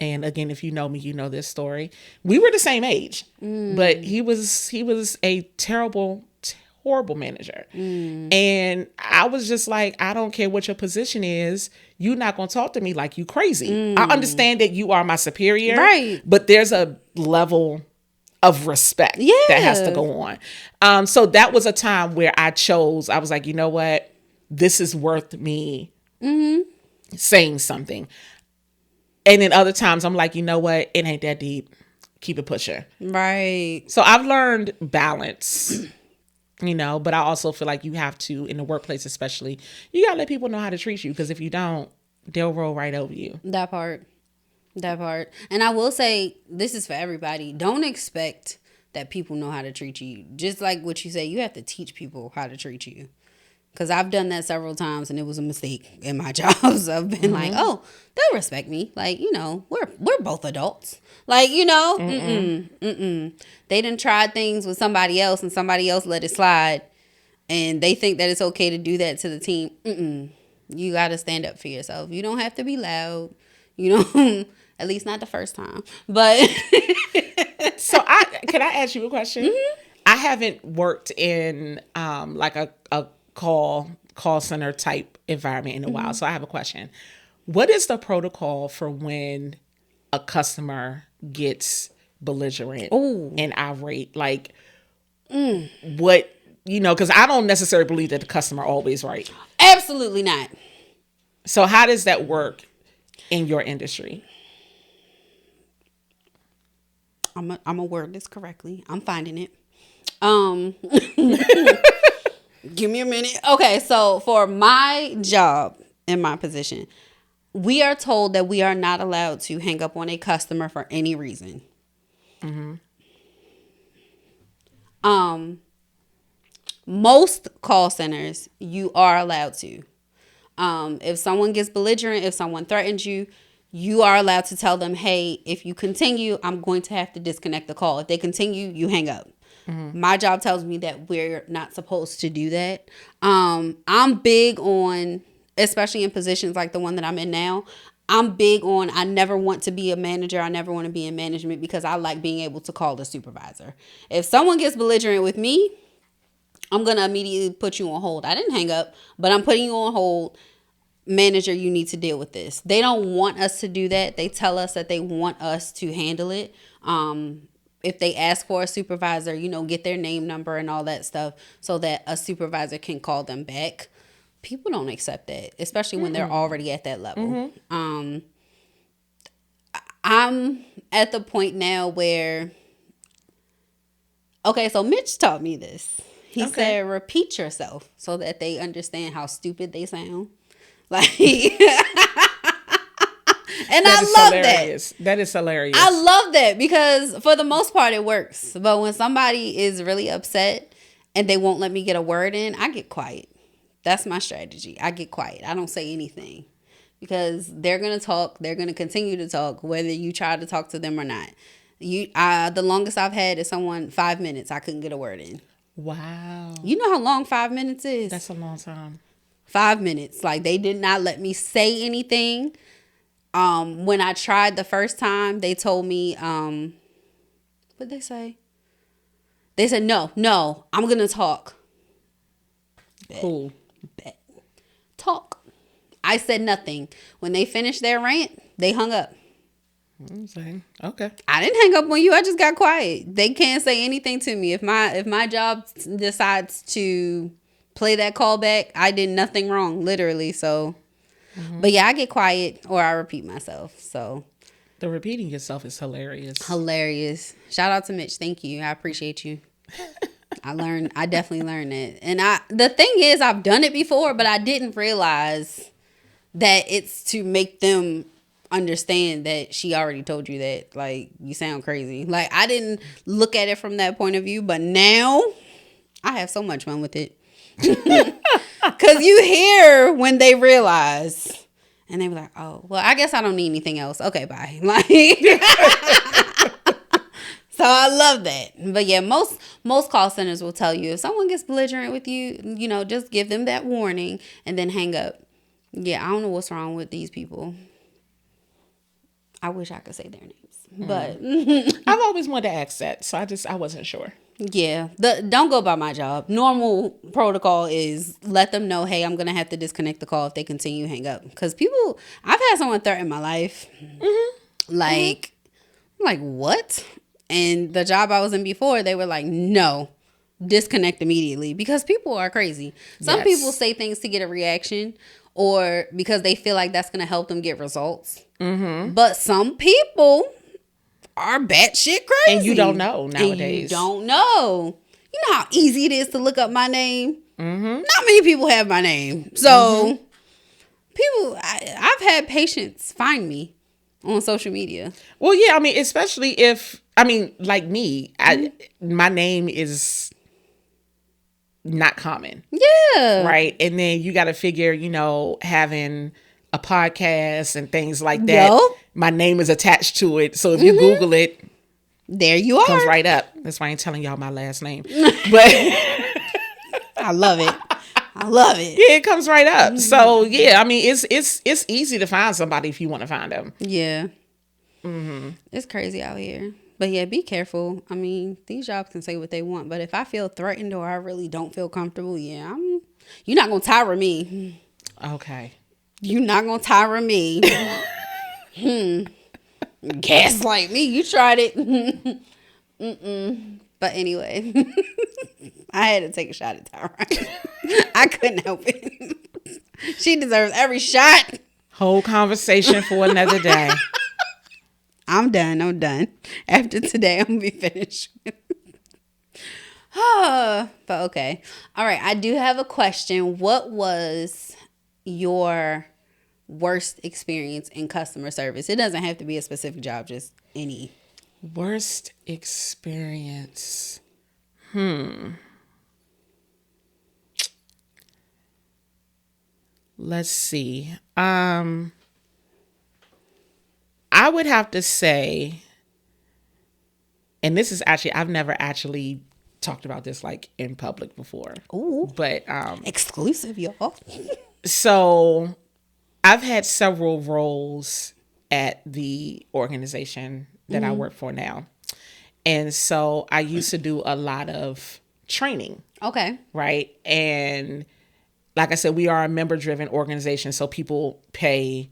And again, if you know me, you know this story. We were the same age, but he was a terrible, horrible manager. And I was just like, I don't care what your position is. You're not going to talk to me like you crazy. I understand that you are my superior, Right. but there's a level of respect that has to Yeah. go on. So that was a time where I was like, you know what? This is worth me saying something. And then other times I'm like, you know what? It ain't that deep. Keep it pushing. Right. So I've learned balance, you know, but I also feel like you have to, in the workplace especially, you got to let people know how to treat you, because if you don't, they'll roll right over you. That part. That part. And I will say, this is for everybody. Don't expect that people know how to treat you. Just like what you say, you have to teach people how to treat you. Because I've done that several times and it was a mistake in my jobs. I've been like, oh, they'll respect me. Like, you know, we're both adults. Like, you know, They done tried things with somebody else and somebody else let it slide. And they think that it's okay to do that to the team. You got to stand up for yourself. You don't have to be loud. You know, at least not the first time. But So can I ask you a question? I haven't worked in like a call center type environment in a while. So I have a question. What is the protocol for when a customer gets belligerent and irate? Like what, you know, because I don't necessarily believe that the customer always right. absolutely not. So how does that work in your industry? I'm gonna word this correctly. I'm finding it. Give me a minute. Okay, so for my job in my position, we are told that we are not allowed to hang up on a customer for any reason. Most call centers, you are allowed to. If someone gets belligerent, if someone threatens you, you are allowed to tell them, hey, if you continue, I'm going to have to disconnect the call. If they continue, you hang up. My job tells me that we're not supposed to do that. I'm big on, especially in positions like the one that I'm in now, I'm big on, I never want to be a manager. I never want to be in management because I like being able to call the supervisor. If someone gets belligerent with me, I'm going to immediately put you on hold. I didn't hang up, but I'm putting you on hold. Manager, you need to deal with this. They don't want us to do that. They tell us that they want us to handle it. If they ask for a supervisor, you know, get their name, number, and all that stuff so that a supervisor can call them back. People don't accept that, especially when they're already at that level. I'm at the point now where, okay, so Mitch taught me this. He said, repeat yourself so that they understand how stupid they sound. Like, and I love that. That is hilarious. I love that because for the most part it works. But when somebody is really upset and they won't let me get a word in, I get quiet. That's my strategy. I get quiet. I don't say anything because they're going to talk. They're going to continue to talk, whether you try to talk to them or not. The longest I've had is someone 5 minutes. I couldn't get a word in. Wow. You know how long 5 minutes is? That's a long time. 5 minutes. Like, they did not let me say anything. When I tried the first time, they told me, what'd they say? They said, no, I'm going to talk. Cool. Bet. Talk. I said nothing. When they finished their rant, they hung up. Okay. I didn't hang up on you. I just got quiet. They can't say anything to me. If my job decides to play that call back, I did nothing wrong, literally. So, but yeah, I get quiet or I repeat myself. So the repeating yourself is hilarious. Hilarious. Shout out to Mitch. Thank you. I appreciate you. I definitely learned that. And the thing is, I've done it before, but I didn't realize that it's to make them understand that she already told you that. Like, you sound crazy. Like, I didn't look at it from that point of view, but now I have so much fun with it. Because you hear when they realize, and they be like, oh, well, I guess I don't need anything else. Okay, bye. Like, so I love that. But yeah, most call centers will tell you if someone gets belligerent with you, just give them that warning and then hang up. Yeah, I don't know what's wrong with these people. I wish I could say their names, but I've always wanted to ask that, so I wasn't sure. Yeah, don't go by my job. Normal protocol is let them know, hey, I'm gonna have to disconnect the call if they continue hang up. Because I've had someone threaten my life, like what? And the job I was in before, they were like, no, disconnect immediately, because people are crazy. Some people say things to get a reaction or because they feel like that's gonna help them get results. But some people are batshit crazy. And you don't know nowadays. And you don't know. You know how easy it is to look up my name? Not many people have my name. So, I've had patients find me on social media. Well, yeah, I mean, especially like me, my name is not common. Yeah. Right? And then you got to figure, having a podcast and things like that. Yep. My name is attached to it. So if you Google it, there you are. Comes right up. That's why I ain't telling y'all my last name. But I love it. Yeah, it comes right up. So yeah, I mean, it's easy to find somebody if you want to find them. Yeah. It's crazy out here. But yeah, be careful. I mean, these jobs can say what they want, but if I feel threatened or I really don't feel comfortable, you're not gonna tire me. Okay. You're not gonna tire me. Gaslight me. You tried it. But anyway, I had to take a shot at Tyra. I couldn't help it. She deserves every shot. Whole conversation for another day. I'm done. After today, I'm gonna be finished. But okay. All right. I do have a question. What was your worst experience in customer service? It doesn't have to be a specific job, just any. Worst experience. Let's see. I would have to say, and this is actually, I've never actually talked about this like in public before. Ooh. But Exclusive, y'all. So I've had several roles at the organization that I work for now. And so I used to do a lot of training. Okay. Right. And like I said, we are a member driven organization. So people pay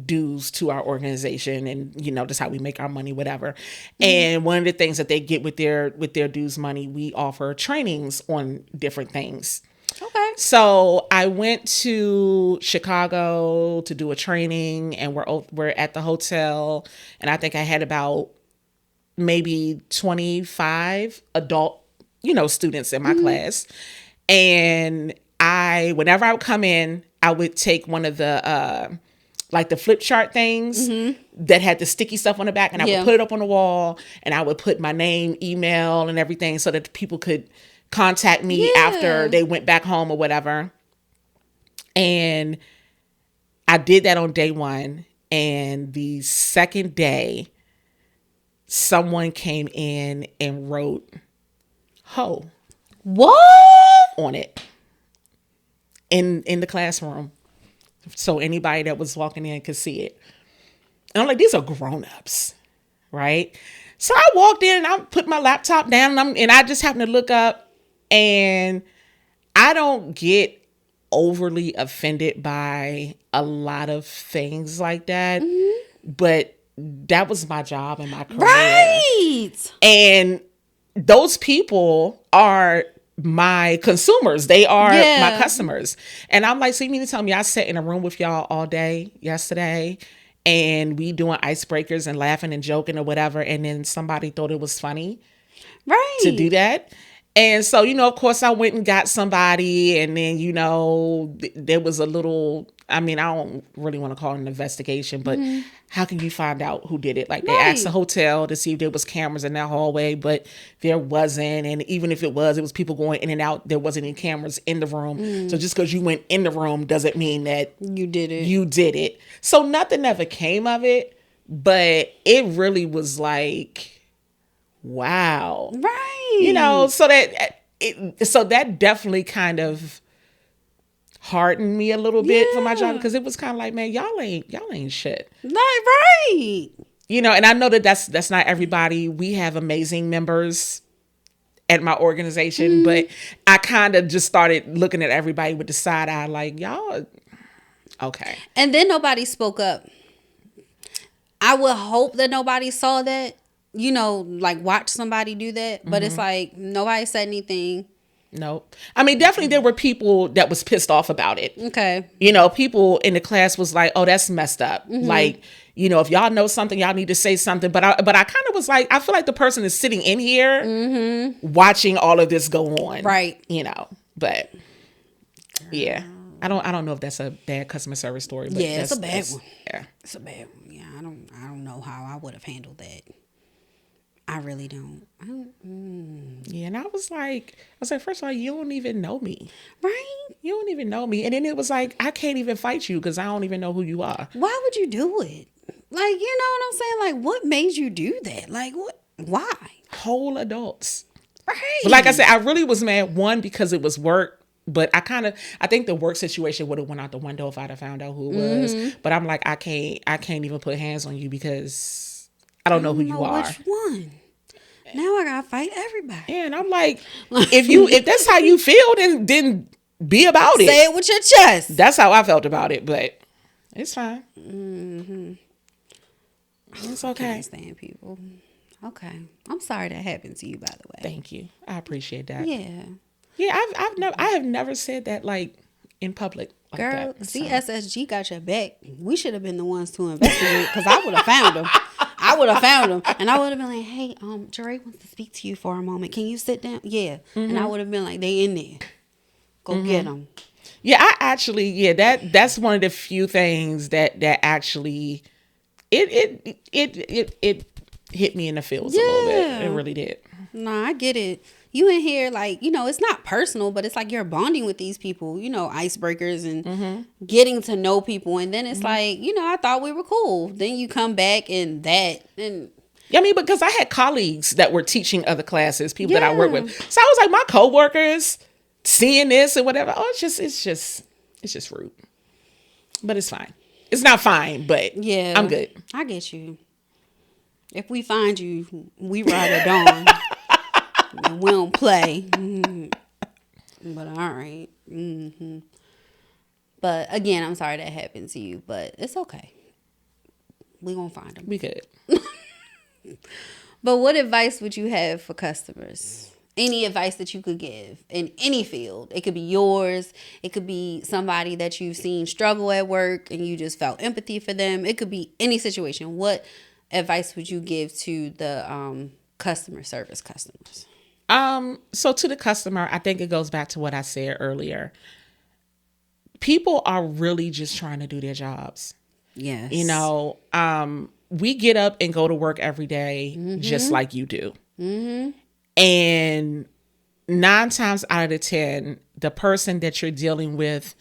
dues to our organization and that's how we make our money, whatever. And one of the things that they get with their dues money, we offer trainings on different things. Okay. So I went to Chicago to do a training, and we're at the hotel, and I think I had about maybe 25 adult, students in my class. And whenever I would come in, I would take one of the like the flip chart things that had the sticky stuff on the back, and I would put it up on the wall, and I would put my name, email, and everything so that people could contact me after they went back home or whatever. And I did that on day one. And the second day, someone came in and wrote "ho" What? on it in the classroom, so anybody that was walking in could see it. And I'm like, these are grown-ups, right? So I walked in and I put my laptop down and I just happened to look up, and I don't get overly offended by a lot of things like that, but that was my job and my career. Right. And those people are my consumers. They are my customers. And I'm like, so you mean to tell me I sat in a room with y'all all day yesterday and we doing icebreakers and laughing and joking or whatever, and then somebody thought it was funny to do that? And so, of course I went and got somebody, and then, there was a little, I don't really want to call it an investigation, but how can you find out who did it? Like, they asked the hotel to see if there was cameras in that hallway, but there wasn't. And even if it was people going in and out. There wasn't any cameras in the room. So just because you went in the room doesn't mean that you did it. So nothing ever came of it, but it really was like, wow. Right. So that definitely kind of hardened me a little bit for my job, because it was kind of like, man, y'all ain't shit. Right. And I know that's not everybody. We have amazing members at my organization, but I kind of just started looking at everybody with the side eye, like, y'all, okay. And then nobody spoke up. I would hope that nobody saw that, like watch somebody do that. But it's like, nobody said anything. Nope. Definitely there were people that was pissed off about it. Okay. People in the class was like, oh, that's messed up. Like, if y'all know something, y'all need to say something. But I kind of was like, I feel like the person is sitting in here watching all of this go on. Right. But yeah, I don't know if that's a bad customer service story. But yeah, it's a bad one. Yeah. It's a bad one. Yeah, I don't know how I would have handled that. I really don't. Yeah, and I was like, first of all, you don't even know me. Right? You don't even know me. And then it was like, I can't even fight you because I don't even know who you are. Why would you do it? Like, you know what I'm saying? Like, what made you do that? Like, what? Why? Whole adults. Right. But like I said, I really was mad, one, because it was work. But I think the work situation would have went out the window if I'd have found out who it was. But I'm like, I can't even put hands on you because I don't know who you are. Which one? Now I gotta fight everybody. Yeah, and I'm like, if that's how you feel, then be about it. Say it with your chest. That's how I felt about it, but it's fine. It's okay. I can't stand people. Okay, I'm sorry that happened to you. By the way, thank you. I appreciate that. Yeah. Yeah, I have never said that like in public. Like Girl, that, CSSG got your back. We should have been the ones to investigate, because I would have found them. And I would have been like, hey, Jorae wants to speak to you for a moment. Can you sit down? Yeah. And I would have been like, they in there. Go get them. Yeah, I actually, that's one of the few things that actually, it hit me in the feels a little bit. It really did. Nah, I get it. You in here, like, it's not personal, but it's like you're bonding with these people, icebreakers and getting to know people. And then it's like, I thought we were cool. Then you come back and that. And yeah, because I had colleagues that were teaching other classes, people that I work with. So I was like, my coworkers seeing this and whatever. Oh, it's just rude. But it's fine. It's not fine, but yeah, I'm good. I get you. If we find you, we ride it on. And we don't play. But all right. But again, I'm sorry that happened to you, but it's okay. We gonna find them. We good. But what advice would you have for customers? Any advice that you could give in any field? It could be yours. It could be somebody that you've seen struggle at work and you just felt empathy for them. It could be any situation. What advice would you give to the customer service customers? So to the customer, I think it goes back to what I said earlier. People are really just trying to do their jobs. Yes. We get up and go to work every day just like you do. And 9 times out of 10, the person that you're dealing with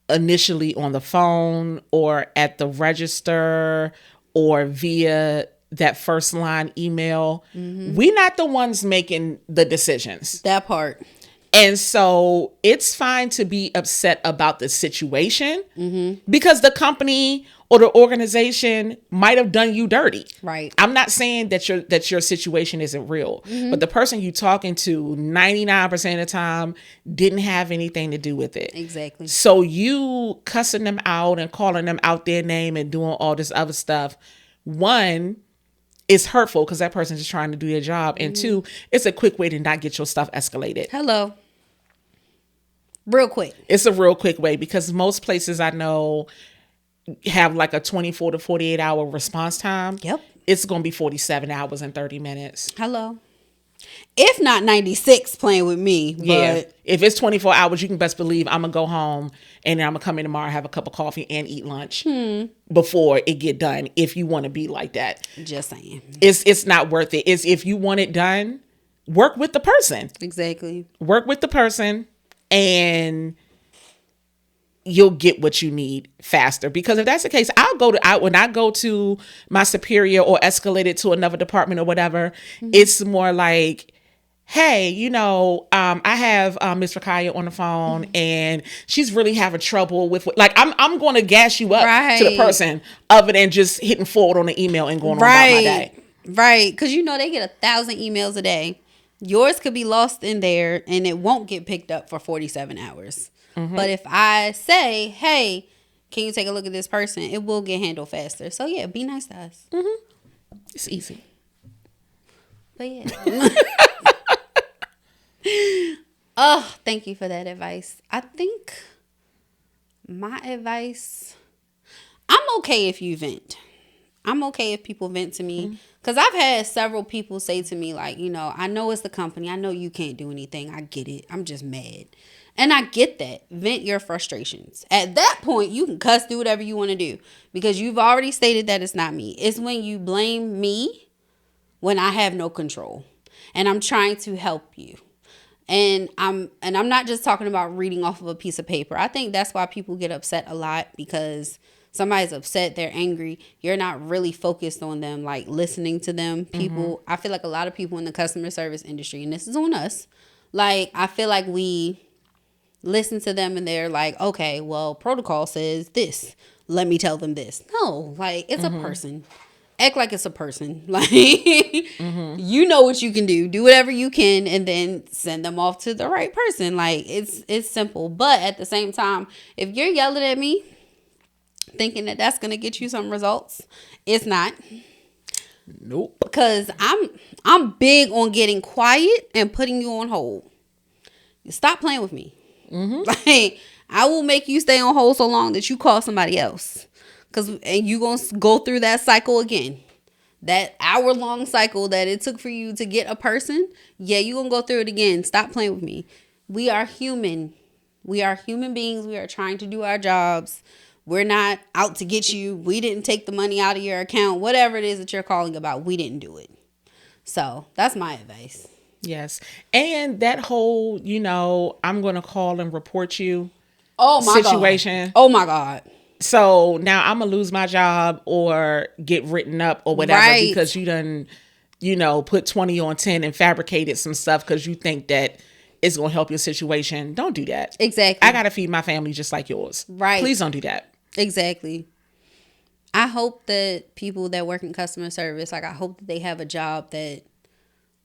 initially on the phone or at the register or via that first line email, we not the ones making the decisions. That part. And so it's fine to be upset about the situation because the company or the organization might have done you dirty. Right. I'm not saying that your situation isn't real, but the person you talking to 99% of the time didn't have anything to do with it. Exactly. So you cussing them out and calling them out their name and doing all this other stuff, one, is hurtful because that person's just trying to do their job. And two, it's a quick way to not get your stuff escalated. Hello. Real quick. It's a real quick way because most places I know have like a 24 to 48 hour response time. Yep. It's going to be 47 hours and 30 minutes. Hello. If not 96 playing with me. Yeah. But If it's 24 hours, you can best believe I'm going to go home and then I'm going to come in tomorrow, have a cup of coffee and eat lunch before it get done. If you want to be like that. Just saying. It's not worth it. It's if you want it done, work with the person. Exactly. Work with the person and you'll get what you need faster. Because if that's the case, when I go to my superior or escalate it to another department or whatever, it's more like, hey, I have Miss Rakaya on the phone and she's really having trouble with like I'm going to gas you up to the person other than just hitting forward on the email and going on about my day. Right. Because they get 1,000 emails a day. Yours could be lost in there and it won't get picked up for 47 hours. But if I say, hey, can you take a look at this person? It will get handled faster. So, yeah, be nice to us. It's easy. But, yeah. Oh, thank you for that advice. I think my advice, I'm okay if you vent. I'm okay if people vent to me. Because I've had several people say to me, like, I know it's the company. I know you can't do anything. I get it. I'm just mad. And I get that. Vent your frustrations. At that point, you can cuss, do whatever you want to do. Because you've already stated that it's not me. It's when you blame me when I have no control. And I'm trying to help you. And I'm not just talking about reading off of a piece of paper. I think that's why people get upset a lot, because somebody's upset, they're angry. You're not really focused on them, like listening to them. People, I feel like a lot of people in the customer service industry, and this is on us, like I feel like we listen to them and they're like, okay, well, protocol says this. Let me tell them this. No, like it's a person. Act like it's a person. Like, you know what you can do. Do whatever you can and then send them off to the right person. Like, it's simple. But at the same time, if you're yelling at me thinking that that's going to get you some results, it's not. Nope. Because I'm big on getting quiet and putting you on hold. Stop playing with me. Like, I will make you stay on hold so long that you call somebody else. And you going to go through that cycle again. That hour-long cycle that it took for you to get a person. Yeah, you going to go through it again. Stop playing with me. We are human. We are human beings. We are trying to do our jobs. We're not out to get you. We didn't take the money out of your account. Whatever it is that you're calling about, we didn't do it. So that's my advice. Yes. And that whole, I'm going to call and report you situation. God. Oh, my God. So now I'm going to lose my job or get written up or whatever because you done, put 20 on 10 and fabricated some stuff because you think that it's going to help your situation. Don't do that. Exactly. I got to feed my family just like yours. Right. Please don't do that. Exactly. I hope that people that work in customer service, like I hope that they have a job that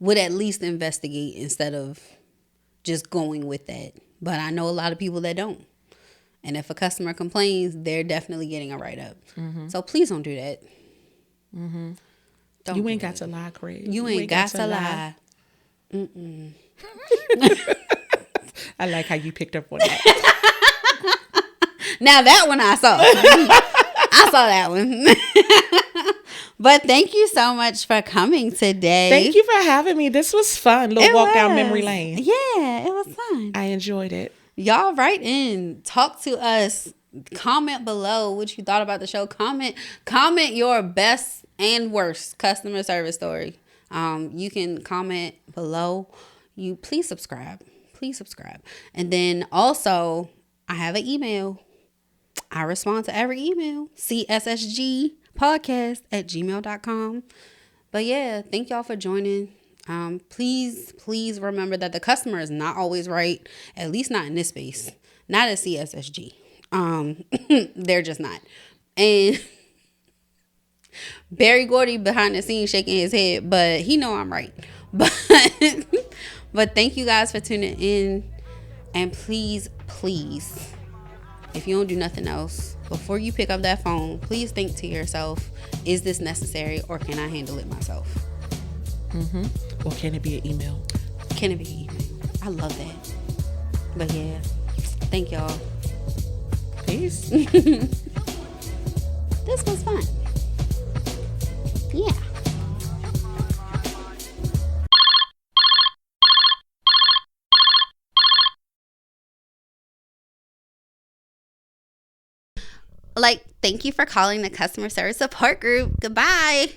would at least investigate instead of just going with that. But I know a lot of people that don't. And if a customer complains, they're definitely getting a write-up. So please don't do that. You ain't got to lie, Craig. You ain't got to lie. Mm-mm. I like how you picked up on that. Now that one I saw. I saw that one. But thank you so much for coming today. Thank you for having me. This was fun. Little walk down memory lane. Yeah, it was fun. I enjoyed it. Y'all write in, talk to us, comment below what you thought about the show. Comment your best and worst customer service story. You can comment below. You please subscribe. And then also I have an email. I respond to every email. cssgpodcast@gmail.com. But yeah, thank y'all for joining. Please remember that the customer is not always right, at least not in this space, not at CSSG. They're just not. And Barry Gordy behind the scenes shaking his head, but he know I'm right. But but thank you guys for tuning in, and please, if you don't do nothing else, before you pick up that phone, please think to yourself, is this necessary or can I handle it myself? Or can it be an email? Can it be an email? I love that. But yeah, thank y'all. Peace. This was fun. Yeah. Thank you for calling the customer service support group. Goodbye.